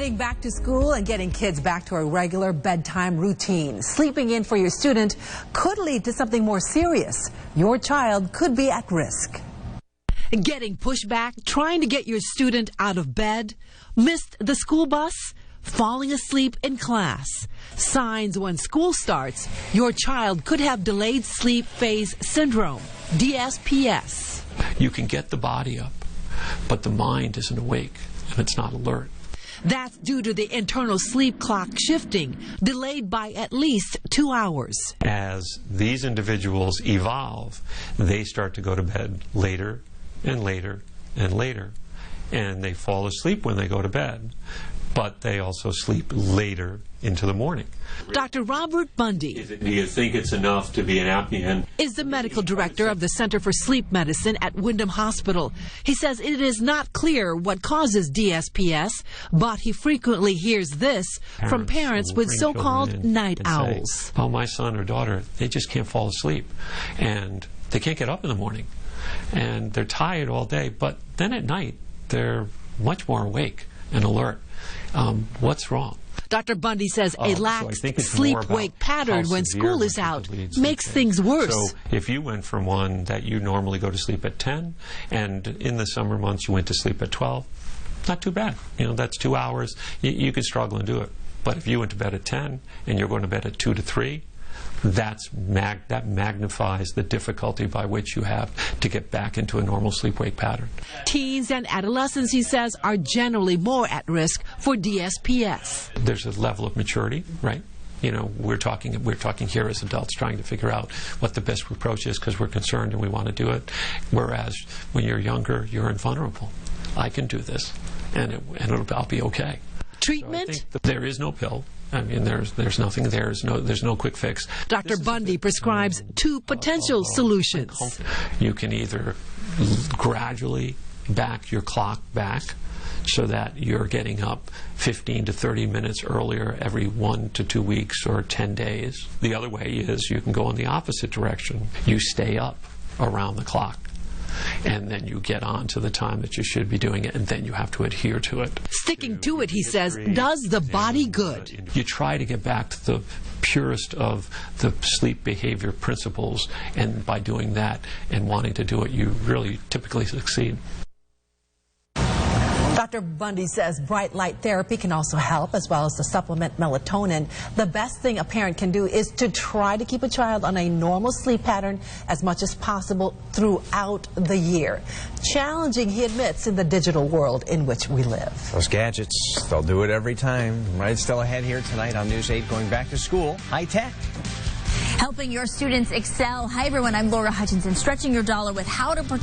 Heading back to school and getting kids back to a regular bedtime routine. Sleeping in for your student could lead to something more serious. Your child could be at risk. Getting pushback, trying to get your student out of bed, missed the school bus, falling asleep in class. Signs when school starts, your child could have delayed sleep phase syndrome, DSPS. You can get the body up, but the mind isn't awake and it's not alert. That's due to the internal sleep clock shifting, delayed by at least 2 hours. As these individuals evolve, they start to go to bed later and later and later, and they fall asleep when they go to bed, but they also sleep later into the morning. Dr. Robert Bundy Do you think it's enough to be an apnea? is the medical director of the Center for Sleep Medicine at Windham Hospital. He says it is not clear what causes DSPS, but he frequently hears this from parents with so-called night owls. Say, oh, my son or daughter, they just can't fall asleep, and they can't get up in the morning, and they're tired all day, but then at night they're much more awake and alert. What's wrong? Dr. Bundy says a lax sleep-wake pattern when school is out makes things worse. So if you went from one that you normally go to sleep at 10, and in the summer months you went to sleep at 12, not too bad. You know, that's 2 hours. You could struggle and do it. But if you went to bed at 10 and you're going to bed at 2 to 3, that magnifies the difficulty by which you have to get back into a normal sleep-wake pattern. Teens and adolescents, he says, are generally more at risk for DSPS. There's a level of maturity, right? You know, we're talking here as adults trying to figure out what the best approach is because we're concerned and we want to do it. Whereas when you're younger, you're invulnerable. I can do this, and I'll be okay. Treatment? So there is no pill. I mean, there's nothing. There's no quick fix. Dr. Bundy prescribes two potential solutions. You can either gradually back your clock back so that you're getting up 15 to 30 minutes earlier every 1 to 2 weeks or 10 days. The other way is you can go in the opposite direction. You stay up around the clock, and then you get on to the time that you should be doing it, and then you have to adhere to it. Sticking to it, he says, does the body good. You try to get back to the purest of the sleep behavior principles, and by doing that and wanting to do it, you really typically succeed. Dr. Bundy says bright light therapy can also help, as well as to supplement melatonin. The best thing a parent can do is to try to keep a child on a normal sleep pattern as much as possible throughout the year. Challenging, he admits, in the digital world in which we live. Those gadgets, they'll do it every time. Right, still ahead here tonight on News 8, going back to school, high tech. Helping your students excel. Hi, everyone. I'm Laura Hutchinson, stretching your dollar with how to protect